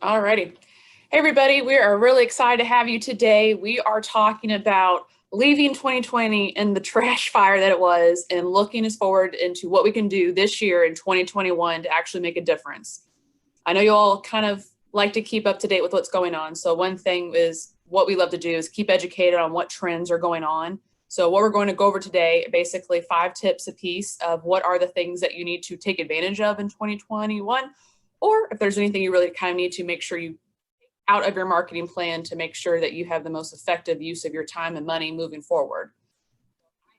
Alrighty. Hey everybody, we are really excited to have you today. We are talking about leaving 2020 in the trash fire that it was and looking us forward into what we can do this year in 2021 to actually make a difference. I know you all kind of like to keep up to date with what's going on. So one thing is what we love to do is keep educated on what trends are going on. So what we're going to go over today, basically 5 tips a piece of what are the things that you need to take advantage of in 2021, or if there's anything you really kind of need to make sure you out of your marketing plan to make sure that you have the most effective use of your time and money moving forward.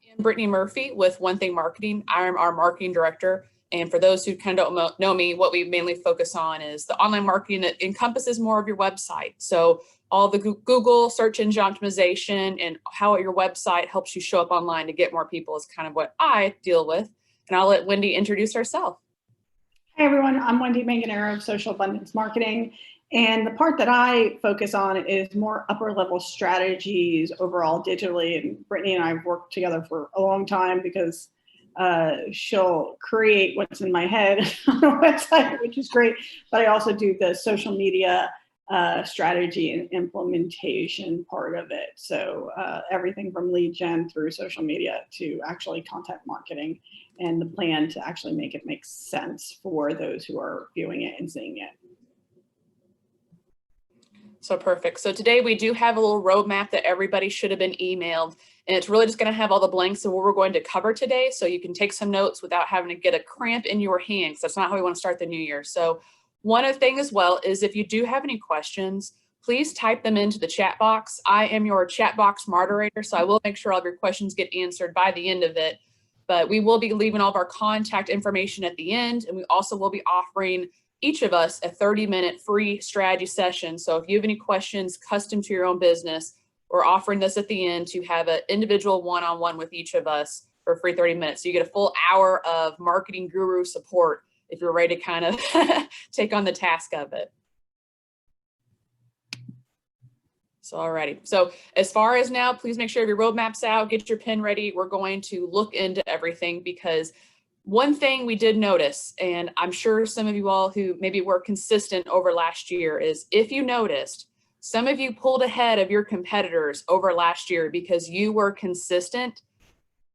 I am Brittany Murphy with One Thing Marketing. I am our marketing director. And for those who kind of don't know me, what we mainly focus on is the online marketing that encompasses more of your website. So all the Google search engine optimization and how your website helps you show up online to get more people is kind of what I deal with. And I'll let Wendy introduce herself. Hey everyone, I'm Wendy Manganero of Social Abundance Marketing. And the part that I focus on is more upper level strategies overall digitally. And Brittany and I have worked together for a long time because she'll create what's in my head on a website, which is great. But I also do the social media strategy and implementation part of it. So everything from lead gen through social media to actually content marketing and the plan to actually make it make sense for those who are viewing it and seeing it. So perfect. So today we do have a little roadmap that everybody should have been emailed, and it's really just going to have all the blanks of what we're going to cover today. So you can take some notes without having to get a cramp in your hands. That's not how we want to start the new year. So one other thing as well is if you do have any questions, please type them into the chat box. I am your chat box moderator, so I will make sure all of your questions get answered by the end of it. But we will be leaving all of our contact information at the end, and we also will be offering each of us a 30-minute free strategy session. So if you have any questions custom to your own business, we're offering this at the end to have an individual one-on-one with each of us for free 30 minutes. So you get a full hour of marketing guru support if you're ready to kind of take on the task of it. So alrighty. So as far as now, please make sure your roadmap's out, get your pen ready. We're going to look into everything because one thing we did notice, and I'm sure some of you all who maybe were consistent over last year, is if you noticed, some of you pulled ahead of your competitors over last year because you were consistent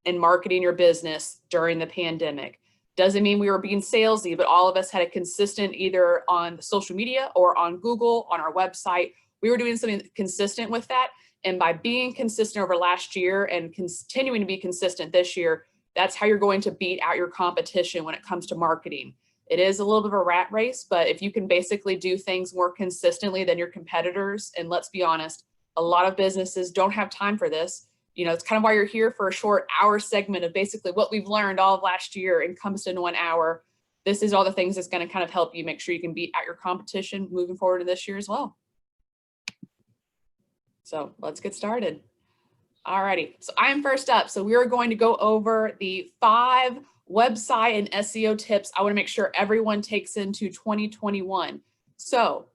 in marketing your business during the pandemic. Doesn't mean we were being salesy, but all of us had a consistent either on social media or on Google, on our website. We were doing something consistent with that. And by being consistent over last year and continuing to be consistent this year, that's how you're going to beat out your competition when it comes to marketing. It is a little bit of a rat race, but if you can basically do things more consistently than your competitors, and let's be honest, a lot of businesses don't have time for this. You know, it's kind of why you're here for a short hour segment of basically what we've learned all of last year encompassed in 1 hour. This is all the things that's going to kind of help you make sure you can beat out your competition moving forward in this year as well. So let's get started. Alrighty, so I'm first up. So we are going to go over the 5 website and SEO tips I want to make sure everyone takes into 2021. So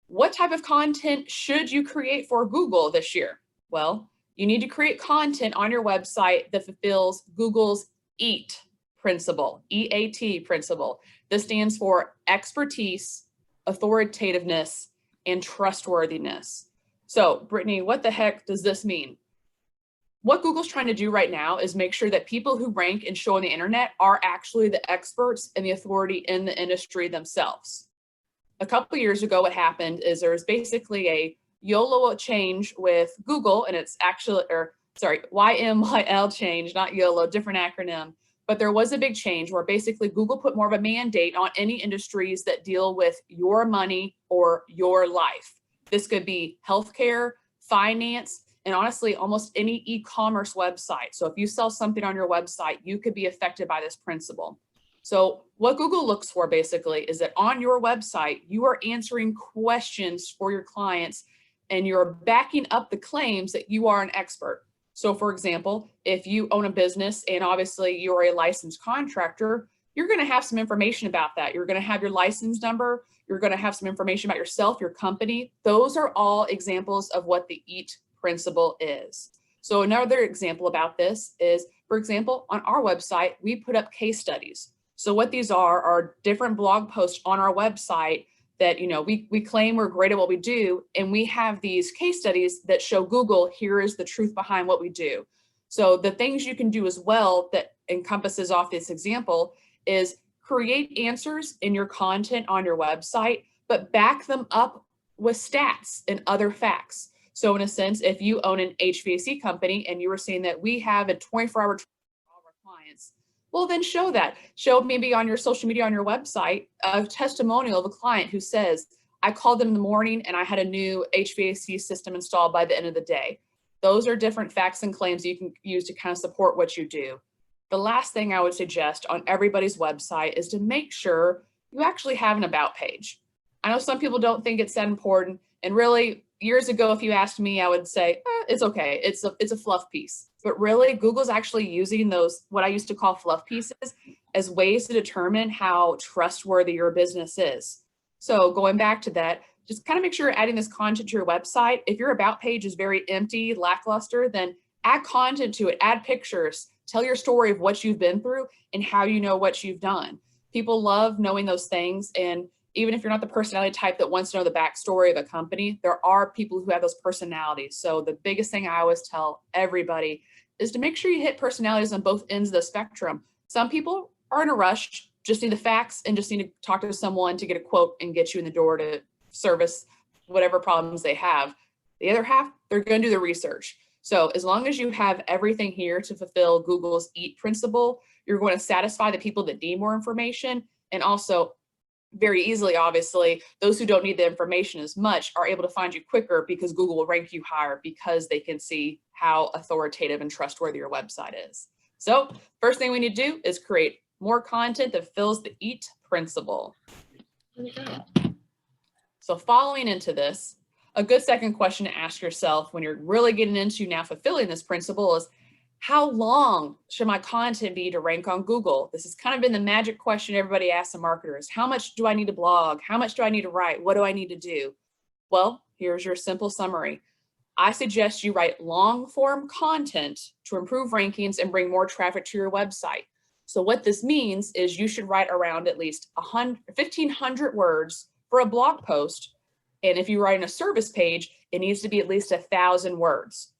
what type of content should you create for Google this year? Well, you need to create content on your website that fulfills Google's EAT principle, E-A-T principle. This stands for expertise, authoritativeness, and trustworthiness. So Brittany, what the heck does this mean? What Google's trying to do right now is make sure that people who rank and show on the internet are actually the experts and the authority in the industry themselves. A couple of years ago, what happened is there was basically a YOLO change with Google, and it's actually, YMYL change, not YOLO, different acronym. But there was a big change where basically Google put more of a mandate on any industries that deal with your money or your life. This could be healthcare, finance, and honestly, almost any e-commerce website. So if you sell something on your website, you could be affected by this principle. So what Google looks for basically is that on your website, you are answering questions for your clients and you're backing up the claims that you are an expert. So for example, if you own a business and obviously you're a licensed contractor, you're going to have some information about that. You're going to have your license number. You're going to have some information about yourself, your company. Those are all examples of what the EAT principle is. So another example about this is, for example, on our website, we put up case studies. So what these are different blog posts on our website that, you know, we claim we're great at what we do, and we have these case studies that show Google, here is the truth behind what we do. So the things you can do as well that encompasses off this example is create answers in your content on your website, but back them up with stats and other facts. So in a sense, if you own an HVAC company and you were saying that we have a 24-hour for all of our clients, well, then show that. Show maybe on your social media, on your website, a testimonial of a client who says, I called them in the morning and I had a new HVAC system installed by the end of the day. Those are different facts and claims you can use to kind of support what you do. The last thing I would suggest on everybody's website is to make sure you actually have an about page. I know some people don't think it's that important. And really, years ago, if you asked me, I would say, it's okay. It's a fluff piece. But really, Google's actually using those, what I used to call fluff pieces, as ways to determine how trustworthy your business is. So going back to that, just kind of make sure you're adding this content to your website. If your about page is very empty, lackluster, then add content to it, add pictures, tell your story of what you've been through and how you know what you've done. People love knowing those things. And even if you're not the personality type that wants to know the backstory of a company, there are people who have those personalities. So the biggest thing I always tell everybody is to make sure you hit personalities on both ends of the spectrum. Some people are in a rush, just need the facts and just need to talk to someone to get a quote and get you in the door to service whatever problems they have. The other half, they're going to do the research. So as long as you have everything here to fulfill Google's EAT principle, you're going to satisfy the people that need more information. And also very easily, obviously, those who don't need the information as much are able to find you quicker because Google will rank you higher because they can see how authoritative and trustworthy your website is. So first thing we need to do is create more content that fills the EAT principle. So following into this, a good second question to ask yourself when you're really getting into now fulfilling this principle is, how long should my content be to rank on Google? This has kind of been the magic question everybody asks the marketers. How much do I need to blog? How much do I need to write? What do I need to do? Well, here's your simple summary. I suggest you write long form content to improve rankings and bring more traffic to your website. So what this means is you should write around at least 1,500 words for a blog post. And if you're writing a service page, it needs to be at least 1,000 words.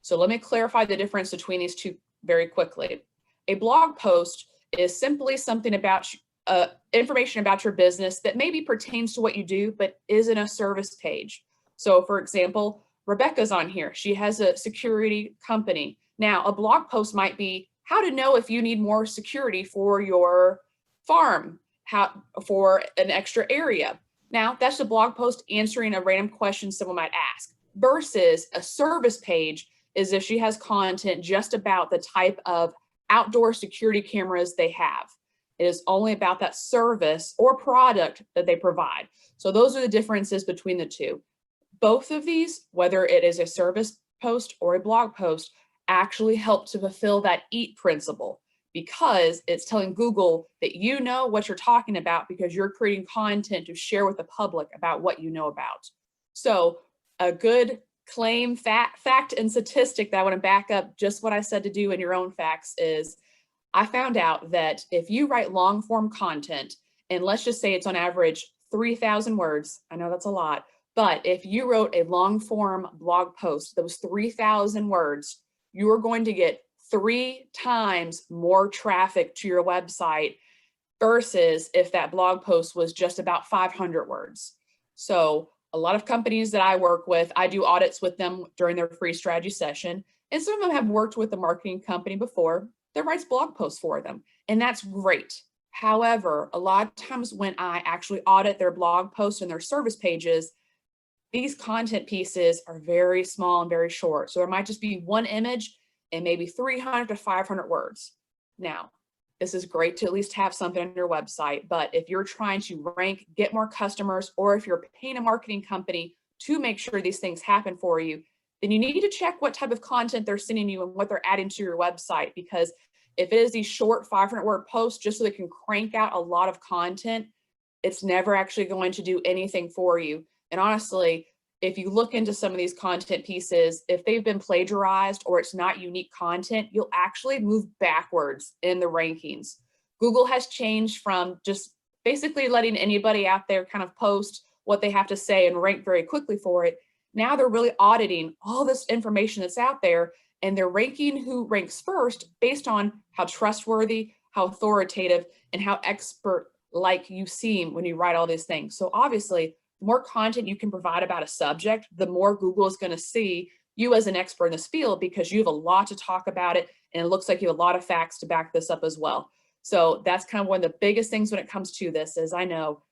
So let me clarify the difference between these two very quickly. A blog post is simply something about information about your business that maybe pertains to what you do, but isn't a service page. So for example, Rebecca's on here. She has a security company. Now, a blog post might be how to know if you need more security for your farm, for an extra area. Now, that's a blog post answering a random question someone might ask, versus a service page is if she has content just about the type of outdoor security cameras they have. It is only about that service or product that they provide. So those are the differences between the two. Both of these, whether it is a service post or a blog post, actually help to fulfill that EAT principle, because it's telling Google that you know what you're talking about because you're creating content to share with the public about what you know about. So a good claim, fact, and statistic that I want to back up just what I said to do in your own facts is, I found out that if you write long form content, and let's just say it's on average 3,000 words, I know that's a lot, but if you wrote a long form blog post that was 3,000 words, you are going to get 3 times more traffic to your website versus if that blog post was just about 500 words. So a lot of companies that I work with, I do audits with them during their free strategy session. And some of them have worked with a marketing company before that writes blog posts for them. And that's great. However, a lot of times when I actually audit their blog posts and their service pages, these content pieces are very small and very short. So there might just be one image and maybe 300 to 500 words. Now, this is great to at least have something on your website, but if you're trying to rank, get more customers, or if you're paying a marketing company to make sure these things happen for you, then you need to check what type of content they're sending you and what they're adding to your website. Because if it is these short 500-word posts just so they can crank out a lot of content, it's never actually going to do anything for you. And honestly, if you look into some of these content pieces, if they've been plagiarized or it's not unique content, you'll actually move backwards in the rankings. Google has changed from just basically letting anybody out there kind of post what they have to say and rank very quickly for it. Now they're really auditing all this information that's out there, and they're ranking who ranks first based on how trustworthy, how authoritative, and how expert-like you seem when you write all these things. So obviously, the more content you can provide about a subject, the more Google is going to see you as an expert in this field, because you have a lot to talk about it, and it looks like you have a lot of facts to back this up as well. So that's kind of one of the biggest things when it comes to this. Is I know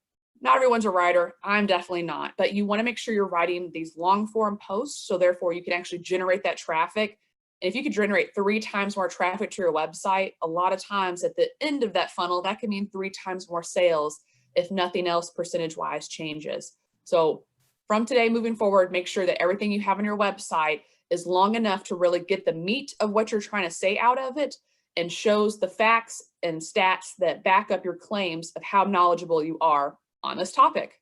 not everyone's a writer. I'm definitely not, but you want to make sure you're writing these long form posts, so therefore you can actually generate that traffic. And if you could generate 3 times more traffic to your website, a lot of times at the end of that funnel, that can mean 3 times more sales, if nothing else percentage wise changes. So from today moving forward, make sure that everything you have on your website is long enough to really get the meat of what you're trying to say out of it, and shows the facts and stats that back up your claims of how knowledgeable you are on this topic.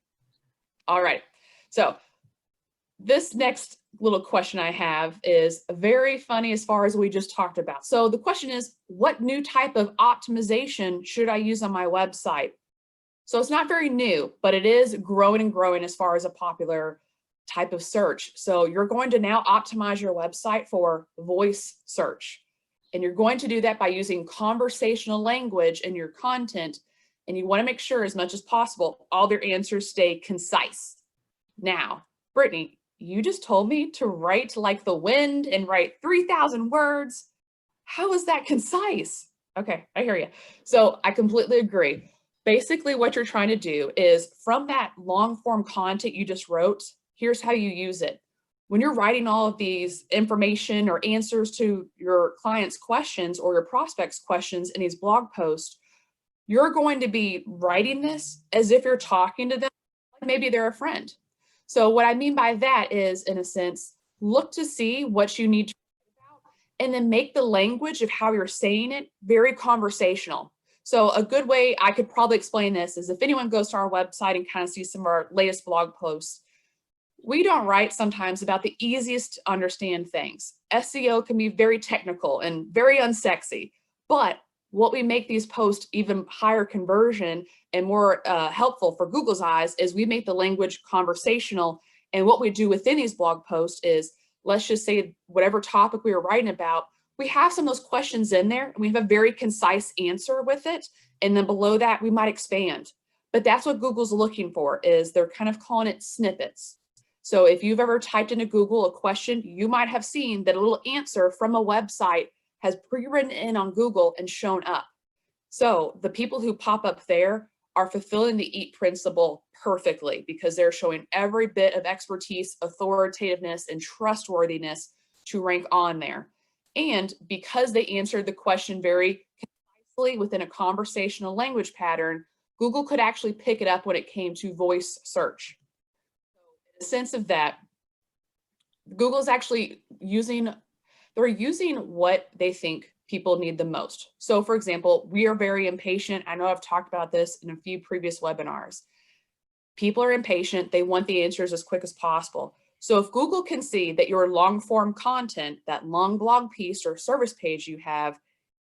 All right, so this next little question I have is very funny as far as we just talked about. So the question is, what new type of optimization should I use on my website? So it's not very new, but it is growing and growing as far as a popular type of search. So you're going to now optimize your website for voice search. And you're going to do that by using conversational language in your content. And you want to make sure as much as possible, all their answers stay concise. Now, Brittany, you just told me to write like the wind and write 3,000 words. How is that concise? Okay, I hear you. So I completely agree. Basically, what you're trying to do is, from that long form content you just wrote, here's how you use it. When you're writing all of these information or answers to your clients' questions or your prospects' questions in these blog posts, you're going to be writing this as if you're talking to them, like maybe they're a friend. So what I mean by that is, in a sense, look to see what you need to write about, and then make the language of how you're saying it very conversational. So a good way I could probably explain this is, if anyone goes to our website and kind of sees some of our latest blog posts, we don't write sometimes about the easiest to understand things. SEO can be very technical and very unsexy, but what we make these posts even higher conversion and more helpful for Google's eyes is we make the language conversational. And what we do within these blog posts is, let's just say whatever topic we were writing about, we have some of those questions in there and we have a very concise answer with it. And then below that, we might expand. But that's what Google's looking for, is they're kind of calling it snippets. So if you've ever typed into Google a question, you might have seen that a little answer from a website has pre-written in on Google and shown up. So the people who pop up there are fulfilling the EAT principle perfectly, because they're showing every bit of expertise, authoritativeness, and trustworthiness to rank on there. And because they answered the question very concisely within a conversational language pattern, Google could actually pick it up when it came to voice search. So in the sense of that, Google's actually using what they think people need the most. So for example, we are very impatient. I know I've talked about this in a few previous webinars. People are impatient. They want the answers as quick as possible. So if Google can see that your long form content, that long blog piece or service page you have,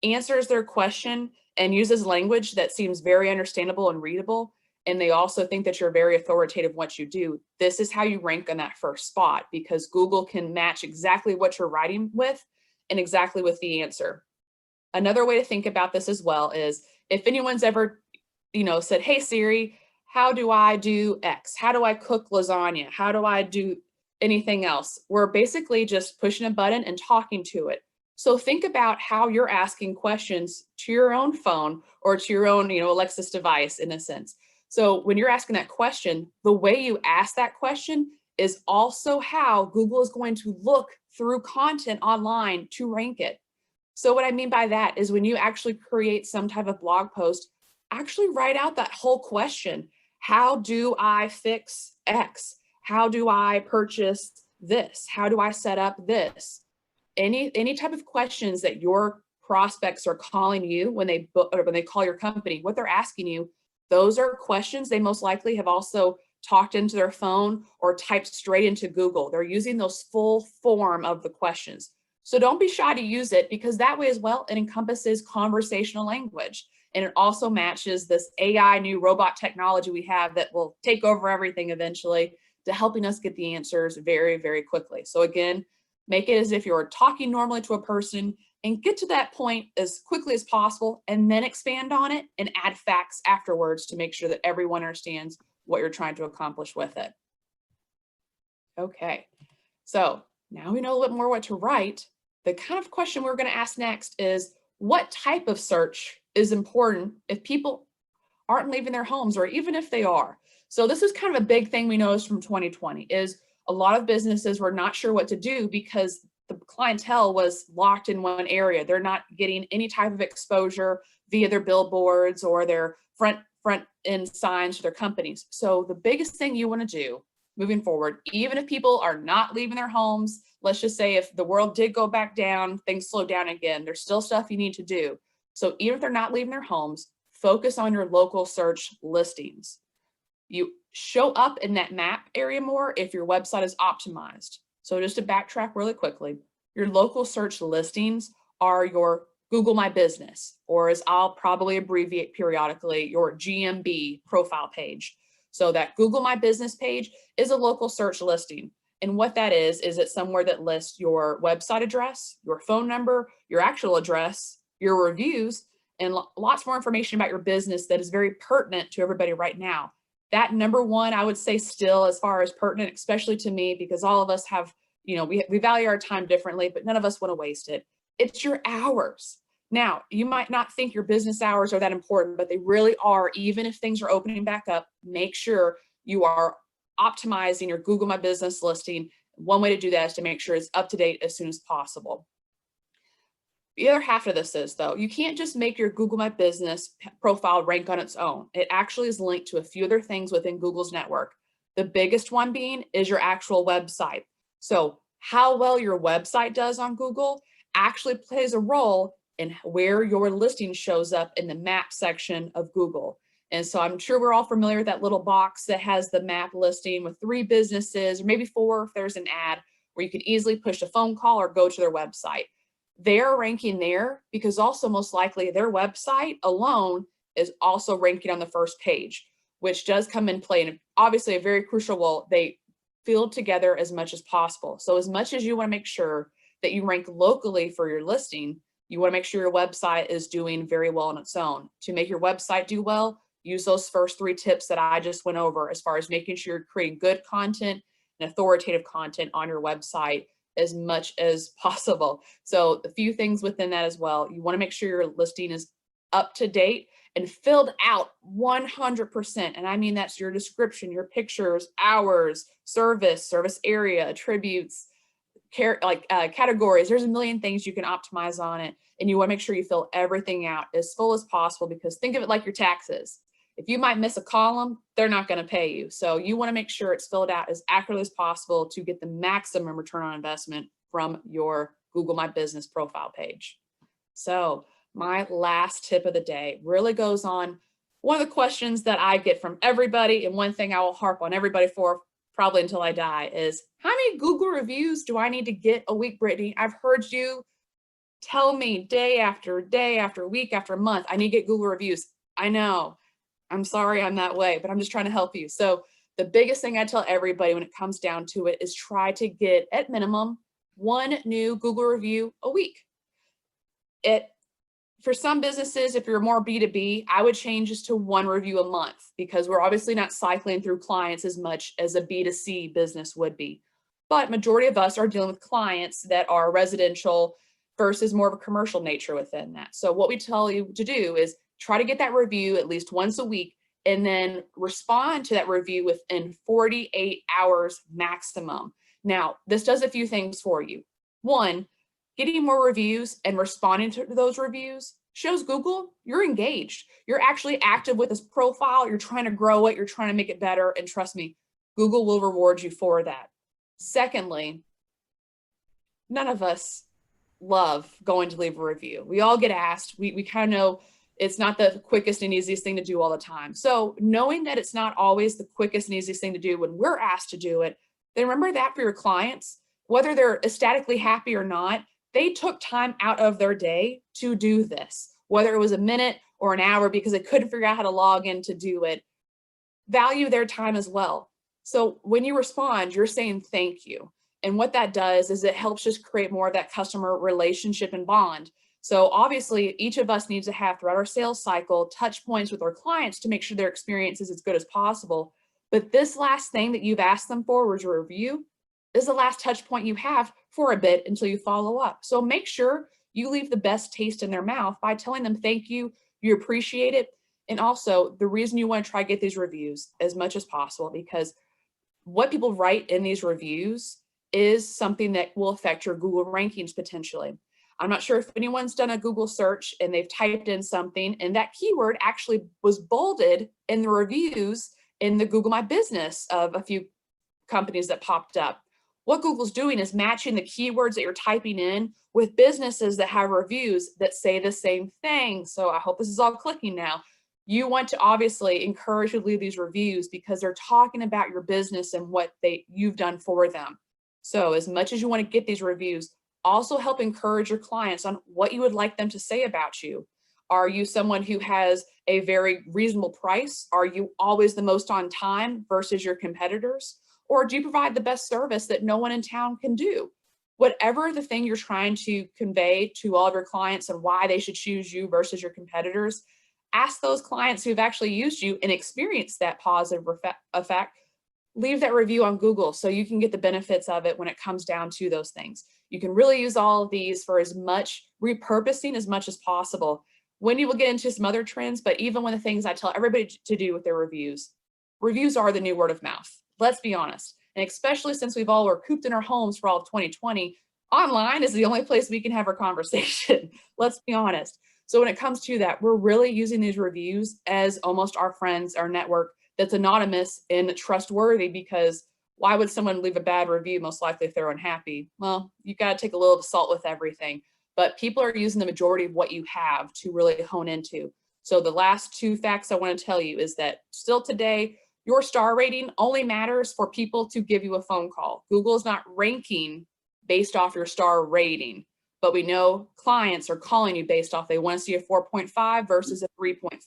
answers their question and uses language that seems very understandable and readable, and they also think that you're very authoritative in what you do, this is how you rank on that first spot, because Google can match exactly what you're writing with and exactly with the answer. Another way to think about this as well is, if anyone's ever, said, hey Siri, how do I do X? How do I cook lasagna? How do I do anything else? We're basically just pushing a button and talking to it. So think about how you're asking questions to your own phone or to your own, Alexis device, in a sense. So when you're asking that question, the way you ask that question is also how Google is going to look through content online to rank it. So what I mean by that is, when you actually create some type of blog post, actually write out that whole question. How do I fix X? How do I purchase this? How do I set up this? Any type of questions that your prospects are calling you when they call your company, what they're asking you, those are questions they most likely have also talked into their phone or typed straight into Google. They're using those full form of the questions. So don't be shy to use it, because that way as well, it encompasses conversational language. And it also matches this AI new robot technology we have that will take over everything eventually, to helping us get the answers very, very quickly. So again, make it as if you're talking normally to a person and get to that point as quickly as possible, and then expand on it and add facts afterwards to make sure that everyone understands what you're trying to accomplish with it. Okay, so now we know a little bit more what to write. The kind of question we're going to ask next is, what type of search is important if people aren't leaving their homes, or even if they are? So this is kind of a big thing we noticed from 2020 is a lot of businesses were not sure what to do because the clientele was locked in one area. They're not getting any type of exposure via their billboards or their front end signs for their companies. So the biggest thing you want to do moving forward, even if people are not leaving their homes, let's just say if the world did go back down, things slow down again, there's still stuff you need to do. So even if they're not leaving their homes, focus on your local search listings. You show up in that map area more if your website is optimized. So just to backtrack really quickly, your local search listings are your Google My Business, or as I'll probably abbreviate periodically, your GMB profile page. So that Google My Business page is a local search listing. And what that is it's somewhere that lists your website address, your phone number, your actual address, your reviews, and lots more information about your business that is very pertinent to everybody right now. That number one, I would say still as far as pertinent, especially to me, because all of us have, we value our time differently, but none of us want to waste it. It's your hours. Now, you might not think your business hours are that important, but they really are. Even if things are opening back up, make sure you are optimizing your Google My Business listing. One way to do that is to make sure it's up to date as soon as possible. The other half of this is, though, you can't just make your Google My Business profile rank on its own. It actually is linked to a few other things within Google's network. The biggest one being is your actual website. So how well your website does on Google actually plays a role in where your listing shows up in the map section of Google. And so I'm sure we're all familiar with that little box that has the map listing with 3 businesses, or maybe 4 if there's an ad, where you can easily push a phone call or go to their website. They're ranking there because also most likely their website alone is also ranking on the first page, which does come in play, and obviously a very crucial role. They field together as much as possible. So as much as you want to make sure that you rank locally for your listing, you want to make sure your website is doing very well on its own. To make your website do well, use those first 3 tips that I just went over as far as making sure you're creating good content and authoritative content on your website as much as possible. So a few things within that as well. You want to make sure your listing is up to date and filled out 100%. And I mean, that's your description, your pictures, hours, service area, attributes, categories. There's a million things you can optimize on it. And you want to make sure you fill everything out as full as possible, because think of it like your taxes. If you might miss a column, they're not going to pay you. So you want to make sure it's filled out as accurately as possible to get the maximum return on investment from your Google My Business profile page. So my last tip of the day really goes on one of the questions that I get from everybody, and one thing I will harp on everybody for probably until I die is, how many Google reviews do I need to get a week, Brittany? I've heard you tell me day after day after week after month, I need to get Google reviews. I know. I'm sorry I'm that way, but I'm just trying to help you. So the biggest thing I tell everybody when it comes down to it is try to get at minimum 1 new Google review a week. For some businesses, if you're more B2B, I would change this to 1 review a month, because we're obviously not cycling through clients as much as a B2C business would be. But majority of us are dealing with clients that are residential versus more of a commercial nature within that. So what we tell you to do is try to get that review at least once a week, and then respond to that review within 48 hours maximum. Now, this does a few things for you. 1, getting more reviews and responding to those reviews shows Google you're engaged. You're actually active with this profile. You're trying to grow it. You're trying to make it better. And trust me, Google will reward you for that. Secondly, none of us love going to leave a review. We all get asked. We kind of know it's not the quickest and easiest thing to do all the time. So knowing that it's not always the quickest and easiest thing to do when we're asked to do it, then remember that for your clients, whether they're ecstatically happy or not, they took time out of their day to do this, whether it was a minute or an hour because they couldn't figure out how to log in to do it. Value their time as well. So when you respond, you're saying thank you. And what that does is it helps just create more of that customer relationship and bond. So obviously each of us needs to have throughout our sales cycle touch points with our clients to make sure their experience is as good as possible. But this last thing that you've asked them for was a review is the last touch point you have for a bit until you follow up. So make sure you leave the best taste in their mouth by telling them thank you, you appreciate it. And also the reason you want to try to get these reviews as much as possible, because what people write in these reviews is something that will affect your Google rankings potentially. I'm not sure if anyone's done a Google search and they've typed in something and that keyword actually was bolded in the reviews in the Google My Business of a few companies that popped up. What Google's doing is matching the keywords that you're typing in with businesses that have reviews that say the same thing. So I hope this is all clicking now. You want to obviously encourage you to leave these reviews because they're talking about your business and what you've done for them. So as much as you want to get these reviews, also help encourage your clients on what you would like them to say about you. Are you someone who has a very reasonable price? Are you always the most on time versus your competitors? Or do you provide the best service that no one in town can do? Whatever the thing you're trying to convey to all of your clients and why they should choose you versus your competitors, ask those clients who've actually used you and experienced that positive effect, leave that review on Google so you can get the benefits of it when it comes down to those things. You can really use all of these for as much repurposing as much as possible. Wendy will get into some other trends, but even one of the things I tell everybody to do with their reviews are the new word of mouth. Let's be honest. And especially since we've all were cooped in our homes for all of 2020, online is the only place we can have our conversation. Let's be honest. So when it comes to that, we're really using these reviews as almost our friends, our network that's anonymous and trustworthy, because why would someone leave a bad review? Most likely if they're unhappy. Well, you got to take a little salt with everything, but people are using the majority of what you have to really hone into. So the last two facts I want to tell you is that still today, your star rating only matters for people to give you a phone call. Google is not ranking based off your star rating, but we know clients are calling you based off, they want to see a 4.5 versus a 3.5.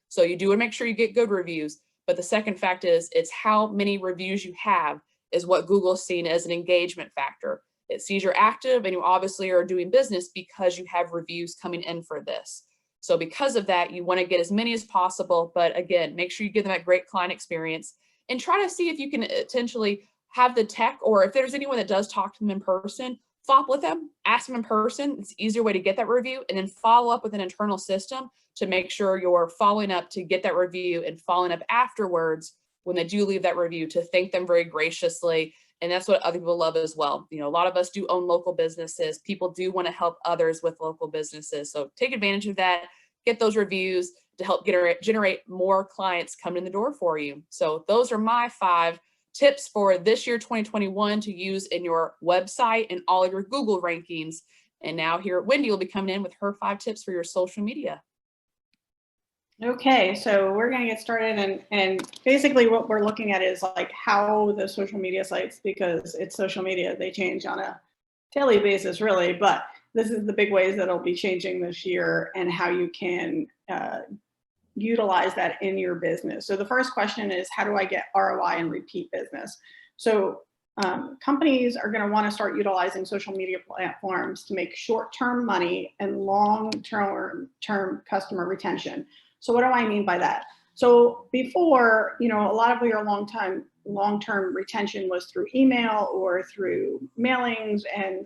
So you do want to make sure you get good reviews. But the second fact is it's how many reviews you have is what Google's seen as an engagement factor. It sees you're active and you obviously are doing business because you have reviews coming in for this. So because of that, you want to get as many as possible. But again, make sure you give them that great client experience and try to see if you can potentially have the tech, or if there's anyone that does talk to them in person, follow up with them, ask them in person. It's an easier way to get that review, and then follow up with an internal system to make sure you're following up to get that review and following up afterwards when they do leave that review to thank them very graciously. And that's what other people love as well. You know, a lot of us do own local businesses. People do want to help others with local businesses. So take advantage of that, get those reviews to help generate more clients coming in the door for you. So those are my 5 tips for this year, 2021, to use in your website and all of your Google rankings. And now here, Wendy will be coming in with her 5 tips for your social media. Okay, so we're going to get started, and basically what we're looking at is like how the social media sites, because it's social media, they change on a daily basis really, but this is the big ways that it'll be changing this year and how you can utilize that in your business. So the first question is, how do I get ROI and repeat business? So companies are going to want to start utilizing social media platforms to make short-term money and long-term customer retention. So what do I mean by that? So before, you know, a lot of your long-term retention was through email or through mailings and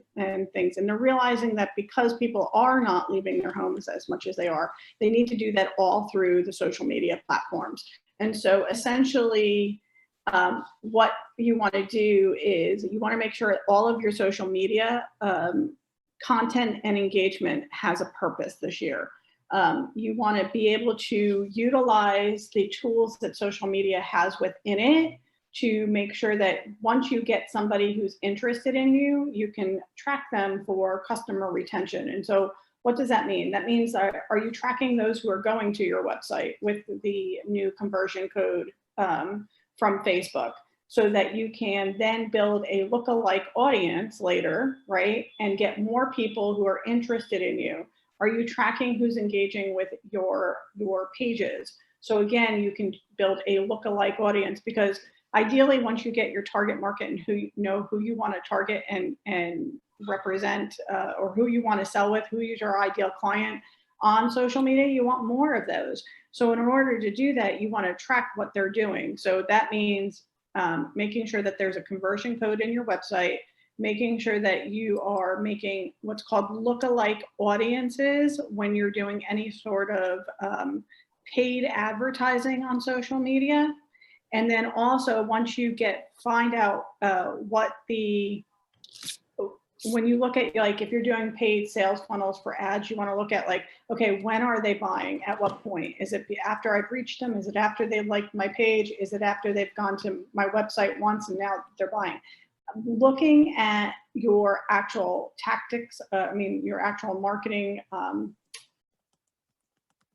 things. And they're realizing that because people are not leaving their homes as much as they need to do that all through the social media platforms. And so essentially, what you want to do is you want to make sure all of your social media content and engagement has a purpose this year. You want to be able to utilize the tools that social media has within it to make sure that once you get somebody who's interested in you, you can track them for customer retention. And so what does that mean? That means, are you tracking those who are going to your website with the new conversion code from Facebook, so that you can then build a lookalike audience later, right? And get more people who are interested in you. Are you tracking who's engaging with your pages? So again, you can build a lookalike audience, because ideally, once you get your target market and who you want to target and represent, or who you want to sell with, who is your ideal client on social media, you want more of those. So in order to do that, you want to track what they're doing. So that means making sure that there's a conversion code in your website, making sure that you are making what's called lookalike audiences when you're doing any sort of paid advertising on social media. And then also, once you find out when you look at, like, if you're doing paid sales funnels for ads, you want to look at, like, okay, when are they buying? At what point? Is it after I've reached them? Is it after they've liked my page? Is it after they've gone to my website once and now they're buying? Looking at your actual tactics, your actual marketing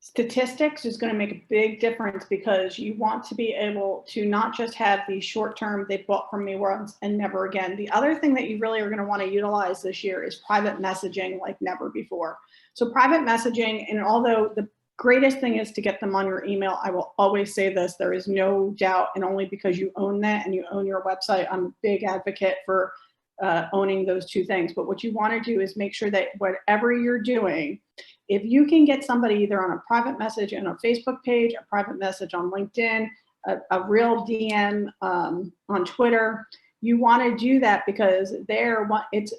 statistics is going to make a big difference, because you want to be able to not just have the short term, they bought from me once and never again. The other thing that you really are going to want to utilize this year is private messaging like never before. So private messaging, and although the greatest thing is to get them on your email, I will always say this, there is no doubt, and only because you own that and you own your website, I'm a big advocate for owning those two things. But what you want to do is make sure that whatever you're doing, if you can get somebody either on a private message in a Facebook page, a private message on LinkedIn, a real DM on Twitter, you want to do that, because it's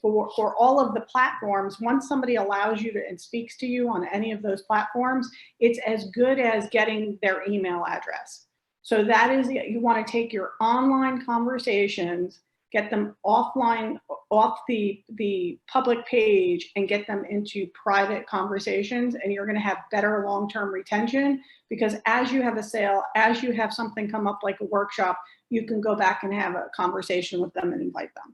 for all of the platforms. Once somebody allows you to and speaks to you on any of those platforms, it's as good as getting their email address. So that is, you want to take your online conversations, get them offline, off the public page, and get them into private conversations, and you're going to have better long-term retention, because as you have a sale, as you have something come up like a workshop, you can go back and have a conversation with them and invite them.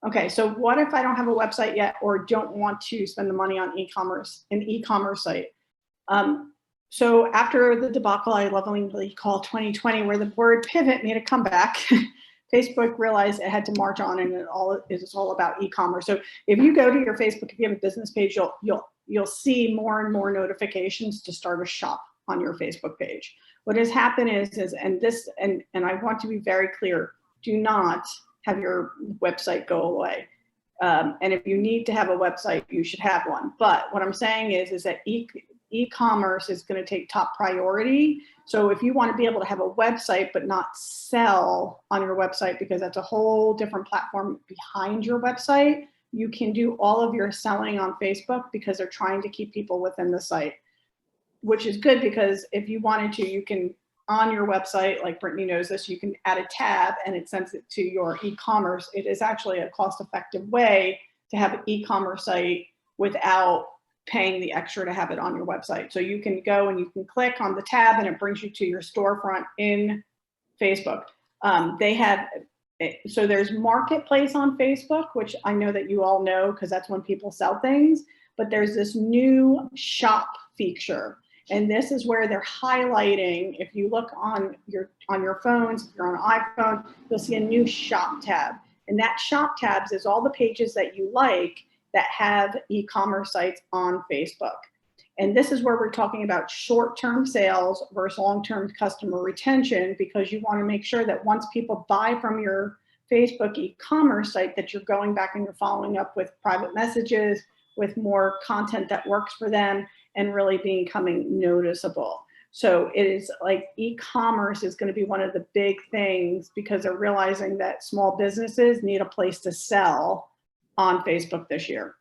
Okay, so what if I don't have a website yet, or don't want to spend the money on an e-commerce site? So after the debacle I lovingly call 2020, where the word pivot made a comeback, Facebook realized it had to march on, and it's all about e-commerce. So if you go to your Facebook, if you have a business page, you'll see more and more notifications to start a shop on your Facebook page. What has happened is and I want to be very clear, do not have your website go away. And if you need to have a website, you should have one. But what I'm saying is that e-commerce is going to take top priority. So if you want to be able to have a website but not sell on your website, because that's a whole different platform behind your website, you can do all of your selling on Facebook, because they're trying to keep people within the site, which is good, because if you wanted to, you can, on your website, like Brittany knows this, you can add a tab and it sends it to your e-commerce. It is actually a cost-effective way to have an e-commerce site without paying the extra to have it on your website. So you can go and you can click on the tab and it brings you to your storefront in Facebook. So there's Marketplace on Facebook, which I know that you all know, because that's when people sell things, but there's this new shop feature. And this is where they're highlighting, if you look on your phones, if you're on an iPhone, you'll see a new shop tab. And that shop tabs is all the pages that you like that have e-commerce sites on Facebook. And this is where we're talking about short-term sales versus long-term customer retention, because you want to make sure that once people buy from your Facebook e-commerce site, that you're going back and you're following up with private messages, with more content that works for them, and really becoming noticeable. So it is like e-commerce is going to be one of the big things, because they're realizing that small businesses need a place to sell on Facebook this year.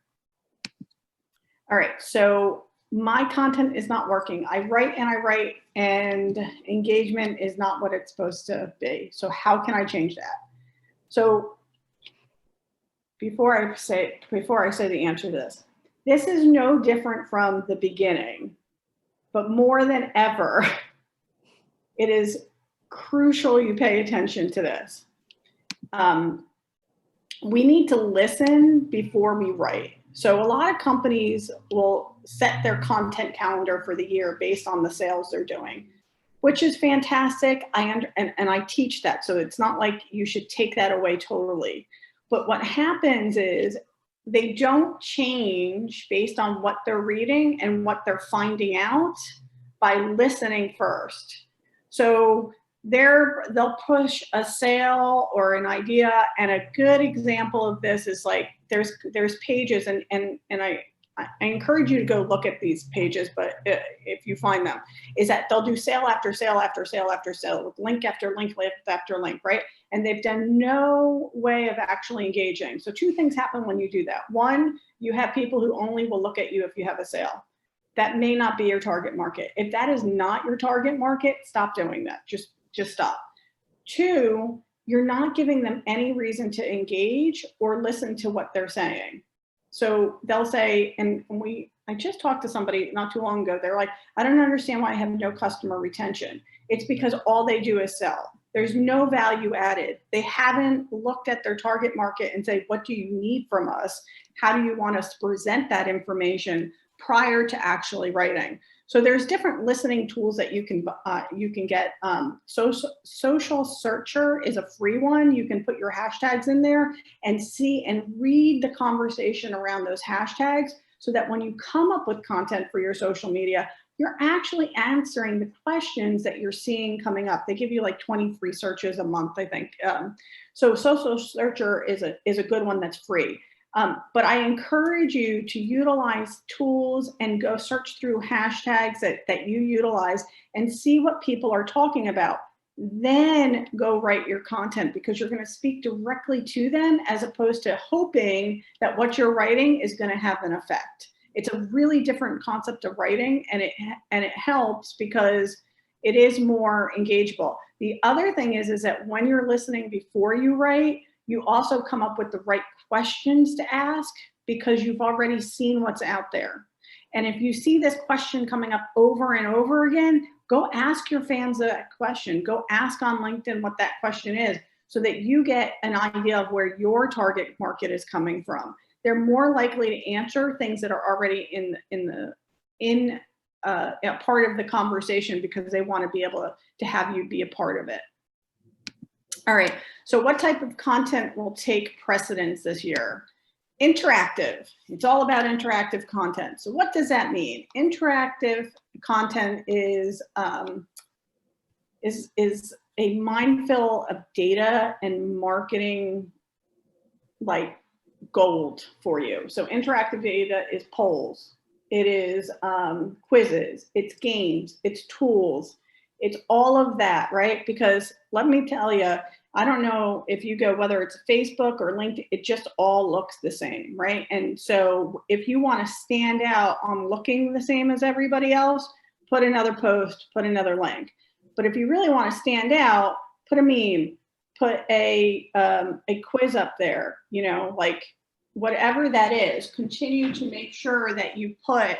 All right, so my content is not working. I write and engagement is not what it's supposed to be. So how can I change that? So before I say the answer to this is no different from the beginning, but more than ever, it is crucial you pay attention to this. We need to listen before we write. So a lot of companies will set their content calendar for the year based on the sales they're doing, which is fantastic. And I teach that. So it's not like you should take that away totally. But what happens is they don't change based on what they're reading and what they're finding out by listening first. So they'll push a sale or an idea, and a good example of this is like there's pages, and I encourage you to go look at these pages, but if you find them, is that they'll do sale after sale after sale after sale with link after link after link, right? And they've done no way of actually engaging. So two things happen when you do that. One, you have people who only will look at you if you have a sale. That may not be your target market. If that is not your target market, stop doing that. Just stop. Two, you're not giving them any reason to engage or listen to what they're saying. So they'll say, I just talked to somebody not too long ago. They're like, I don't understand why I have no customer retention. It's because all they do is sell. There's no value added. They haven't looked at their target market and say, what do you need from us? How do you want us to present that information prior to actually writing? So there's different listening tools that you can get. Social Searcher is a free one. You can put your hashtags in there and see and read the conversation around those hashtags, so that when you come up with content for your social media, you're actually answering the questions that you're seeing coming up. They give you like 23 searches a month, I think. So Social Searcher is a good one that's free. But I encourage you to utilize tools and go search through hashtags that you utilize and see what people are talking about. Then go write your content, because you're going to speak directly to them, as opposed to hoping that what you're writing is going to have an effect. It's a really different concept of writing, and it helps because it is more engageable. The other thing is that when you're listening before you write, you also come up with the right questions to ask, because you've already seen what's out there. And if you see this question coming up over and over again, go ask your fans that question. Go ask on LinkedIn what that question is, so that you get an idea of where your target market is coming from. They're more likely to answer things that are already in part of the conversation, because they want to be able to have you be a part of it. All right, so what type of content will take precedence this year? Interactive. It's all about interactive content. So what does that mean? Interactive content is a minefield of data and marketing, like gold for you. So interactive data is polls, it is quizzes, it's games, it's tools, it's all of that, right? Because let me tell you, I don't know if you go, whether it's Facebook or LinkedIn, it just all looks the same, right? And so if you want to stand out on looking the same as everybody else, put another post, put another link. But if you really want to stand out, put a meme, put a quiz up there, you know, like whatever that is, continue to make sure that you put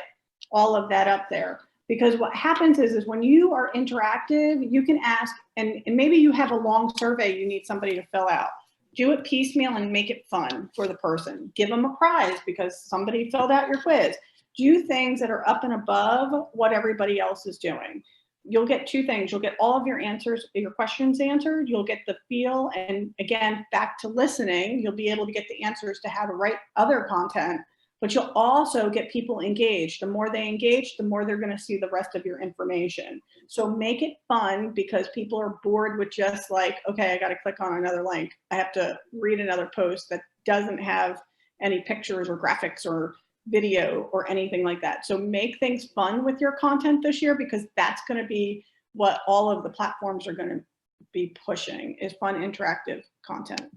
all of that up there. Because what happens is when you are interactive, you can ask, and maybe you have a long survey you need somebody to fill out. Do it piecemeal and make it fun for the person. Give them a prize because somebody filled out your quiz. Do things that are up and above what everybody else is doing. You'll get two things. You'll get all of your answers, your questions answered. You'll get the feel, and again, back to listening, you'll be able to get the answers to how to write other content. But you'll also get people engaged. The more they engage, the more they're going to see the rest of your information. So make it fun, because people are bored with just like, okay, I got to click on another link. I have to read another post that doesn't have any pictures or graphics or video or anything like that. So make things fun with your content this year, because that's going to be what all of the platforms are going to be pushing, is fun, interactive content.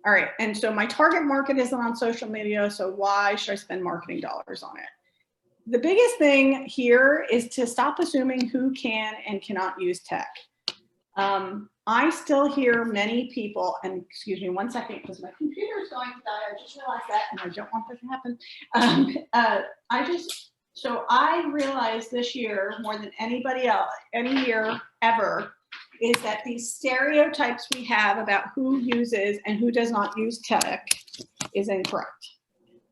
All right, and so my target market isn't on social media, so why should I spend marketing dollars on it? The biggest thing here is to stop assuming who can and cannot use tech. I still hear many people, and excuse me one second because my computer is going to die. I just realized that, and I don't want this to happen. So I realized this year, more than anybody else, any year ever, is that these stereotypes we have about who uses and who does not use tech is incorrect.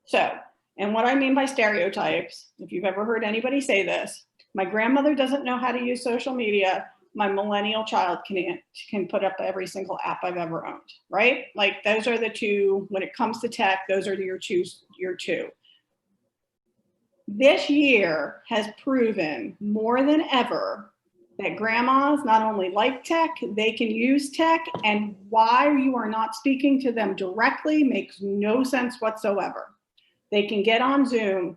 So, and what I mean by stereotypes, if you've ever heard anybody say this, my grandmother doesn't know how to use social media, my millennial child can put up every single app I've ever owned, right? Like those are the two, when it comes to tech, those are your two. This year has proven more than ever that grandmas not only like tech, they can use tech, and why you are not speaking to them directly makes no sense whatsoever. They can get on Zoom,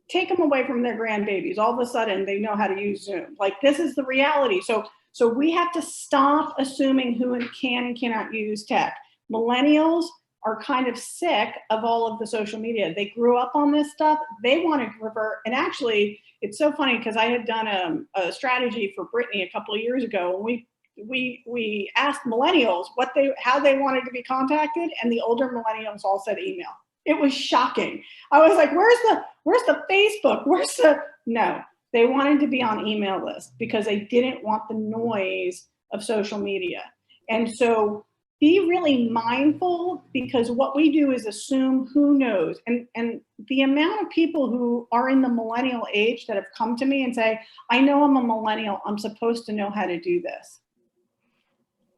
take them away from their grandbabies. All of a sudden they know how to use Zoom. Like this is the reality. So we have to stop assuming who can and cannot use tech. Millennials are kind of sick of all of the social media. They grew up on this stuff. They want to revert. And actually, it's so funny because I had done a strategy for Brittany a couple of years ago. And we asked millennials how they wanted to be contacted, and the older millennials all said email. It was shocking. I was like, where's the Facebook? No, they wanted to be on email list because they didn't want the noise of social media. And so be really mindful, because what we do is assume who knows. And the amount of people who are in the millennial age that have come to me and say, I know I'm a millennial, I'm supposed to know how to do this.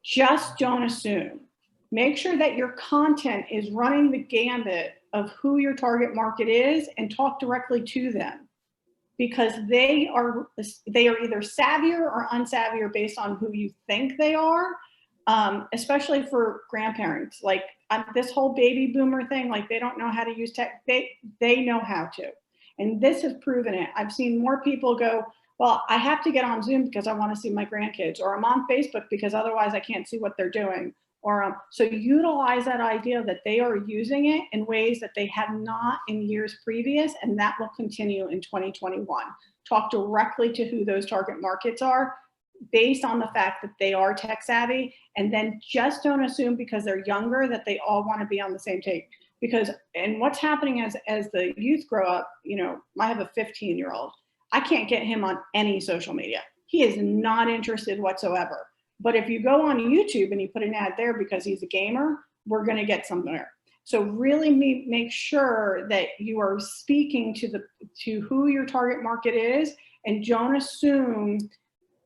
Just don't assume. Make sure that your content is running the gambit of who your target market is and talk directly to them, because they are either savvier or unsavvier based on who you think they are. Especially for grandparents, like this whole baby boomer thing, like they don't know how to use tech. They know how to, and this has proven it. I've seen more people go, well, I have to get on Zoom because I want to see my grandkids, or I'm on Facebook because otherwise I can't see what they're doing. Or so utilize that idea that they are using it in ways that they have not in years previous, and that will continue in 2021. Talk directly to who those target markets are, based on the fact that they are tech savvy, and then just don't assume because they're younger that they all want to be on the same take. Because, and what's happening as the youth grow up, I have a 15-year-old. I can't get him on any social media. He is not interested whatsoever. But if you go on YouTube and you put an ad there because he's a gamer, we're going to get somewhere. So really make sure that you are speaking to who your target market is, and don't assume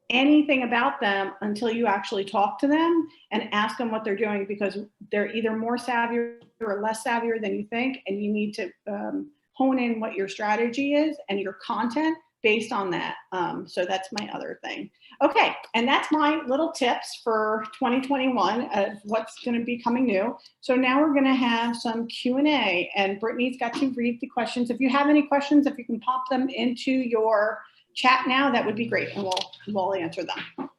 anything about them until you actually talk to them and ask them what they're doing, because they're either more savvy or less savvy than you think, and you need to hone in what your strategy is and your content based on that. So that's my other thing. Okay, and that's my little tips for 2021 of what's going to be coming new. So now we're going to have some Q&A, and Brittany's got to read the questions. If you have any questions, if you can pop them into your chat now, that would be great, and we'll answer them.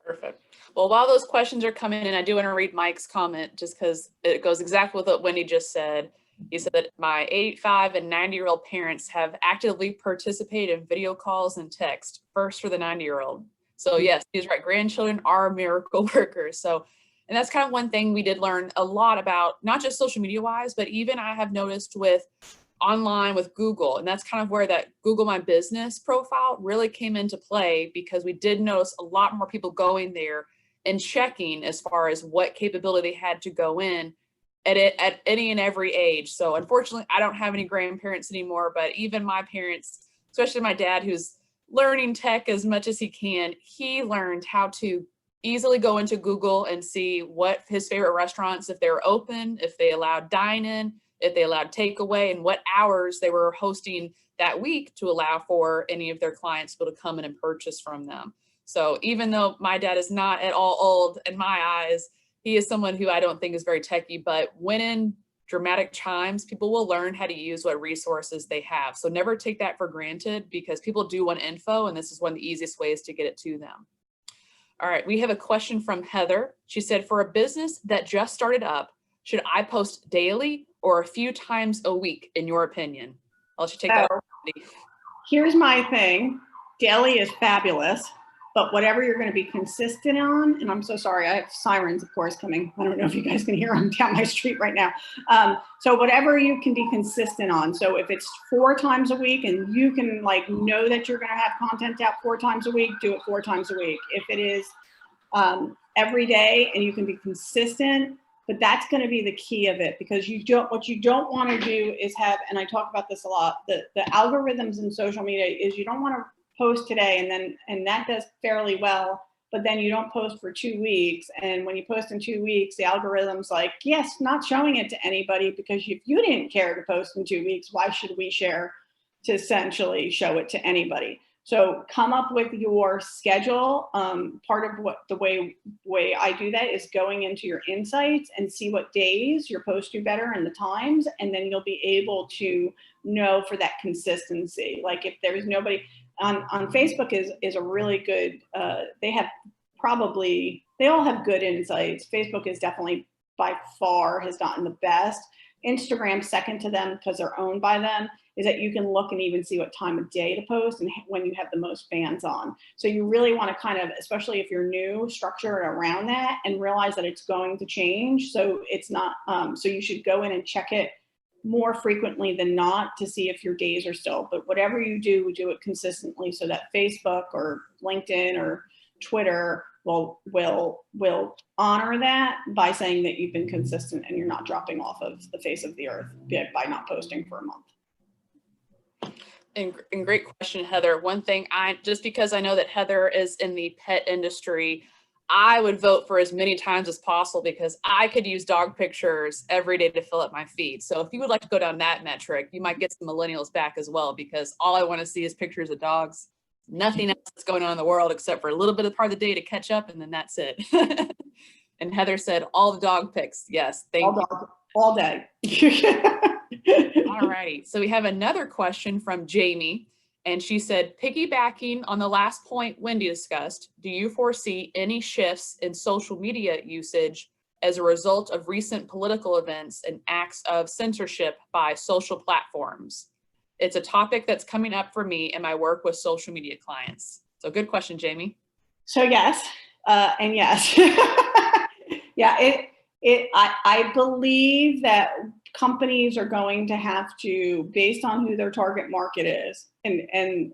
Perfect. Well, while those questions are coming in, I do want to read Mike's comment just because it goes exactly with what Wendy just said. He said that my 85 and 90-year-old parents have actively participated in video calls and text, first for the 90-year-old. So yes, he's right. Grandchildren are miracle workers. So, and that's kind of one thing we did learn a lot about, not just social media wise, but even I have noticed with online with Google. And that's kind of where that Google My Business profile really came into play, because we did notice a lot more people going there and checking as far as what capability they had to go in at any and every age. So unfortunately, I don't have any grandparents anymore, but even my parents, especially my dad, who's learning tech as much as he can, he learned how to easily go into Google and see what his favorite restaurants, if they were open, if they allowed dine-in, if they allowed takeaway, and what hours they were hosting that week to allow for any of their clients to be able to come in and purchase from them. So even though my dad is not at all old in my eyes, he is someone who I don't think is very techy, but when in dramatic times, people will learn how to use what resources they have. So never take that for granted, because people do want info, and this is one of the easiest ways to get it to them. All right, we have a question from Heather. She said, for a business that just started up, should I post daily or a few times a week, in your opinion? I'll let you take that. Here's my thing. Daily is fabulous, but whatever you're going to be consistent on, and I'm so sorry, I have sirens, of course, coming. I don't know if you guys can hear them down my street right now. So whatever you can be consistent on. So if it's 4 times a week and you can know that you're going to have content out 4 times a week, do it 4 times a week. If it is every day and you can be consistent, but that's going to be the key of it, because what you don't want to do is have, and I talk about this a lot, the algorithms in social media is you don't want to post today, and that does fairly well, but then you don't post for 2 weeks. And when you post in 2 weeks, the algorithm's like, yes, not showing it to anybody, because if you didn't care to post in 2 weeks, why should we share to essentially show it to anybody? So come up with your schedule. Part of what the way I do that is going into your insights and see what days your posts do better and the times, and then you'll be able to know for that consistency. Like if there's nobody on Facebook is a really good, they all have good insights. Facebook is definitely by far has gotten the best. Instagram second to them because they're owned by them, is that you can look and even see what time of day to post and when you have the most fans on. So you really want to kind of, especially if you're new, structure it around that and realize that it's going to change. So it's not, so you should go in and check it more frequently than not to see if your days are still, but whatever you do it consistently so that Facebook or LinkedIn or Twitter will honor that by saying that you've been consistent and you're not dropping off of the face of the earth by not posting for a month. And great question, Heather. One thing, just because I know that Heather is in the pet industry, I would vote for as many times as possible, because I could use dog pictures every day to fill up my feed. So if you would like to go down that metric, you might get some millennials back as well, because all I want to see is pictures of dogs. Nothing else is going on in the world except for a little bit of part of the day to catch up, and then that's it. And Heather said all the dog pics. Yes, thank you. All day. All righty. So we have another question from Jamie, and she said, piggybacking on the last point Wendy discussed, do you foresee any shifts in social media usage as a result of recent political events and acts of censorship by social platforms? It's a topic that's coming up for me in my work with social media clients. So good question, Jamie. So yes, and yes. Yeah, I believe that companies are going to have to, based on who their target market is, and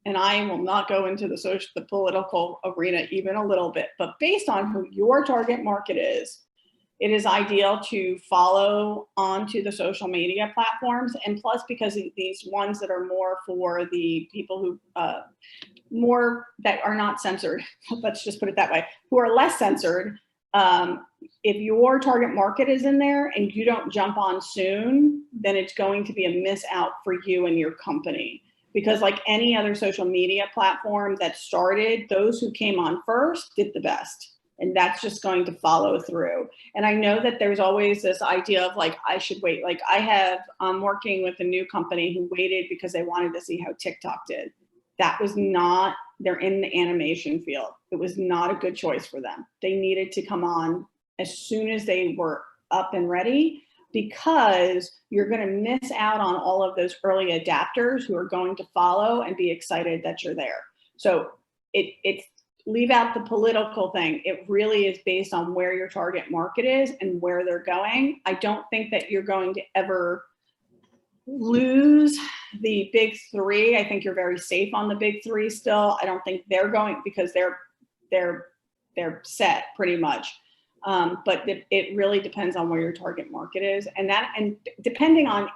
I will not go into the political arena even a little bit, but based on who your target market is, it is ideal to follow onto the social media platforms. And plus, because these ones that are more for the people who more that are not censored, let's just put it that way, who are less censored. If your target market is in there and you don't jump on soon, then it's going to be a miss out for you and your company. Because like any other social media platform that started, those who came on first did the best. And that's just going to follow through. And I know that there's always this idea of like, I should wait. Like I'm working with a new company who waited because they wanted to see how TikTok did. That was not, they're in the animation field. It was not a good choice for them. They needed to come on as soon as they were up and ready, because you're going to miss out on all of those early adapters who are going to follow and be excited that you're there. So it's leave out the political thing. It really is based on where your target market is and where they're going. I don't think that you're going to ever lose the big three. I think you're very safe on the big three still. I don't think they're going, because they're set pretty much. But it really depends on where your target market is, and depending on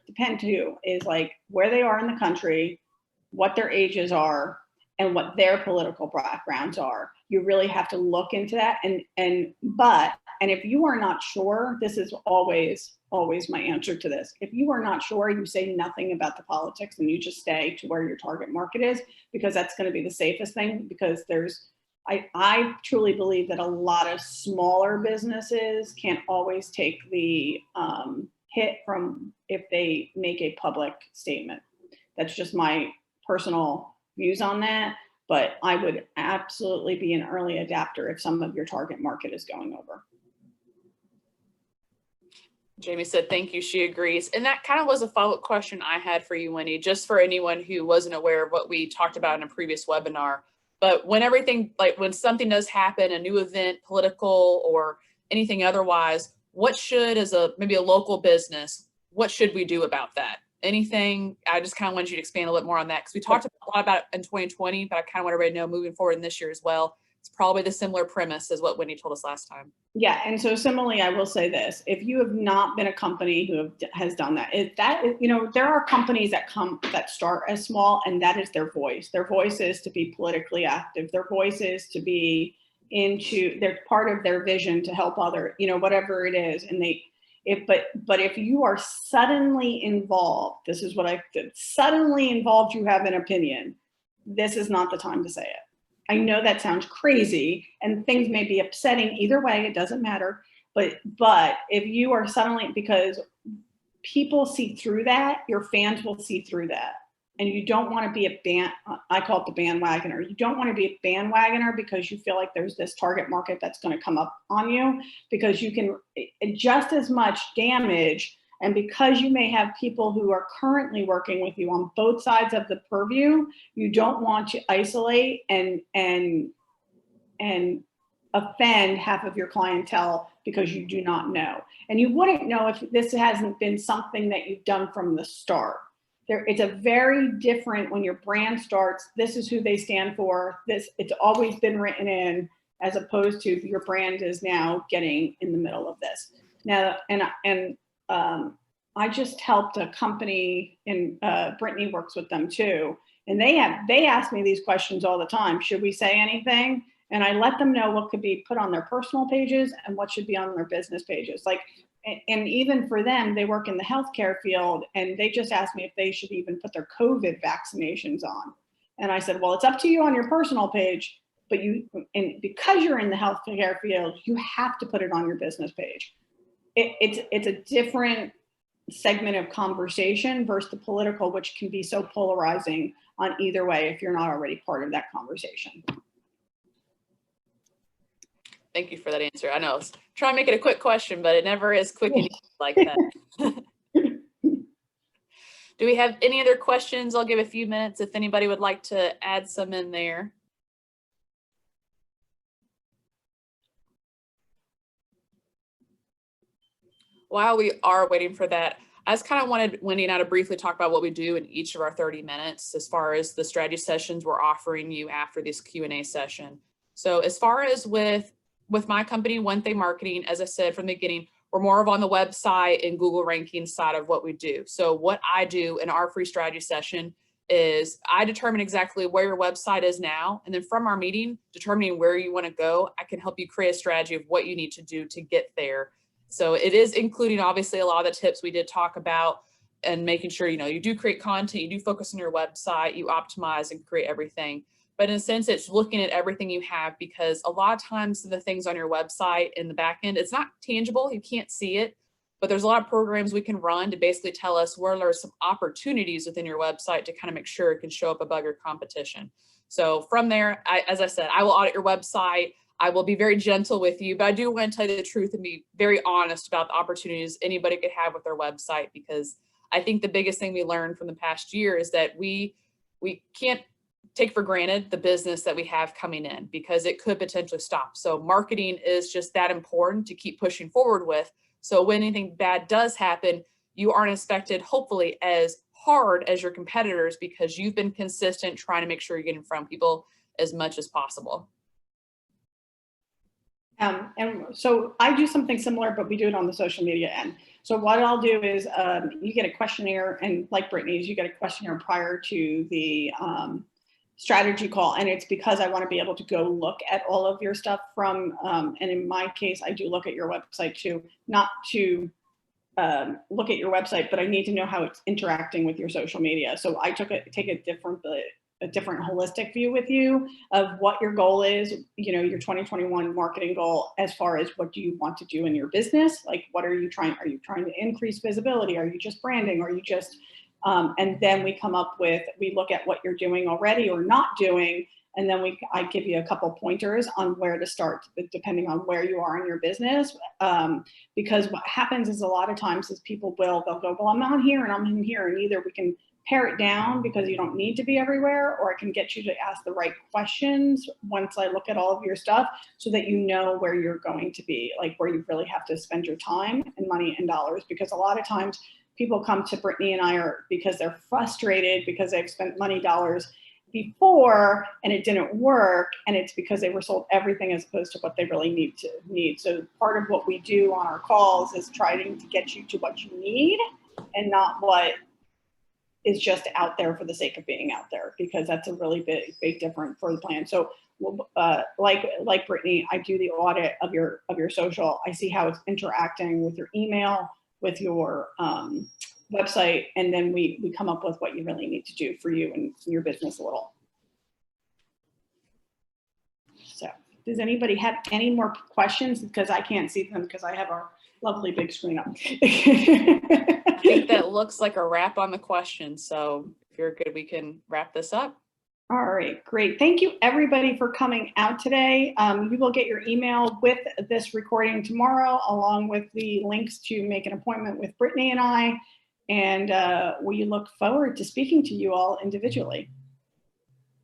depend too is like where they are in the country, what their ages are, and what their political backgrounds are. You really have to look into that. And if you are not sure, this is always my answer to this. If you are not sure, you say nothing about the politics and you just stay to where your target market is, because that's going to be the safest thing. Because I truly believe that a lot of smaller businesses can't always take the hit from if they make a public statement. That's just my personal views on that, but I would absolutely be an early adapter if some of your target market is going over. Jamie said, thank you. She agrees. And that kind of was a follow-up question I had for you, Wendy, just for anyone who wasn't aware of what we talked about in a previous webinar. But when when something does happen, a new event, political or anything otherwise, what should, as maybe a local business, what should we do about that? Anything? I just kind of wanted you to expand a little bit more on that, because we talked a lot about it in 2020, but I kind of want everybody to know moving forward in this year as well. It's probably the similar premise as what Wendy told us last time. Yeah, and so similarly, I will say this: if you have not been a company who has done that, there are companies that start as small, and that is their voice. Their voice is to be politically active. Their voice is to be they're part of their vision to help other, whatever it is, and but if you are suddenly involved, this is what suddenly involved, you have an opinion, this is not the time to say it. I know that sounds crazy and things may be upsetting either way, it doesn't matter. But if you are suddenly, because people see through that, your fans will see through that. And you don't want to be I call it the bandwagoner. You don't want to be a bandwagoner because you feel like there's this target market that's going to come up on you, because you can just as much damage. And because you may have people who are currently working with you on both sides of the purview, you don't want to isolate and offend half of your clientele because you do not know. And you wouldn't know if this hasn't been something that you've done from the start. It's a very different, when your brand starts, this is who they stand for. It's always been written in, as opposed to your brand is now getting in the middle of this. Now, I just helped a company, and Brittany works with them too. And they ask me these questions all the time. Should we say anything? And I let them know what could be put on their personal pages and what should be on their business pages. And even for them, they work in the healthcare field, and they just asked me if they should even put their COVID vaccinations on. And I said, well, it's up to you on your personal page, but because you're in the healthcare field, you have to put it on your business page. It's a different segment of conversation versus the political, which can be so polarizing on either way if you're not already part of that conversation. Thank you for that answer. I know, try and make it a quick question, but it never is quick and easy like that. Do we have any other questions? I'll give a few minutes if anybody would like to add some in there. While we are waiting for that, I just kind of wanted Wendy and I to briefly talk about what we do in each of our 30 minutes as far as the strategy sessions we're offering you after this Q&A session. So as far as with my company, One Thing Marketing, as I said from the beginning, we're more of on the website and Google ranking side of what we do. So what I do in our free strategy session is I determine exactly where your website is now. And then from our meeting, determining where you want to go, I can help you create a strategy of what you need to do to get there. So it is including obviously a lot of the tips we did talk about, and making sure, you do create content, you do focus on your website, you optimize and create everything. But in a sense, it's looking at everything you have, because a lot of times the things on your website in the back end, it's not tangible, you can't see it, but there's a lot of programs we can run to basically tell us where there are some opportunities within your website to kind of make sure it can show up above your competition. So from there, as I said, I will audit your website. I will be very gentle with you, but I do want to tell you the truth and be very honest about the opportunities anybody could have with their website, because I think the biggest thing we learned from the past year is that we can't take for granted the business that we have coming in, because it could potentially stop. So marketing is just that important to keep pushing forward with. So when anything bad does happen, you aren't affected, hopefully, as hard as your competitors, because you've been consistent trying to make sure you're getting in front of people as much as possible. And so I do something similar, but we do it on the social media end. So what I'll do is you get a questionnaire, and like Brittany's, you get a questionnaire prior to the strategy call. And it's because I want to be able to go look at all of your stuff from, and in my case, I do look at your website too, not to look at your website, but I need to know how it's interacting with your social media. So I take a different holistic view with you of what your goal is, your 2021 marketing goal, as far as what do you want to do in your business? Like, what are you trying to increase visibility? Are you just branding? Are you just, and then we look at what you're doing already or not doing. And then I give you a couple pointers on where to start, depending on where you are in your business. Because what happens is a lot of times is they'll go, well, I'm not here and I'm in here. And either we can pare it down because you don't need to be everywhere, or I can get you to ask the right questions once I look at all of your stuff, so that you know where you're going to be, like where you really have to spend your time and money and dollars. Because a lot of times people come to Brittany and I because they're frustrated because they've spent money, dollars, before and it didn't work, and it's because they were sold everything as opposed to what they really need. So part of what we do on our calls is trying to get you to what you need and not what is just out there for the sake of being out there, because that's a really big difference for the plan. So like Brittany, I do the audit of your social. I see how it's interacting with your email, with your website, and then we come up with what you really need to do for you and your business a little. So does anybody have any more questions? Because I can't see them because I have our lovely big screen up. I think that looks like a wrap on the question. So if you're good, we can wrap this up. All right, great. Thank you everybody for coming out today. You will get your email with this recording tomorrow, along with the links to make an appointment with Brittany and I. And we look forward to speaking to you all individually.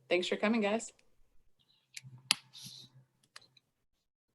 Thanks for coming, guys.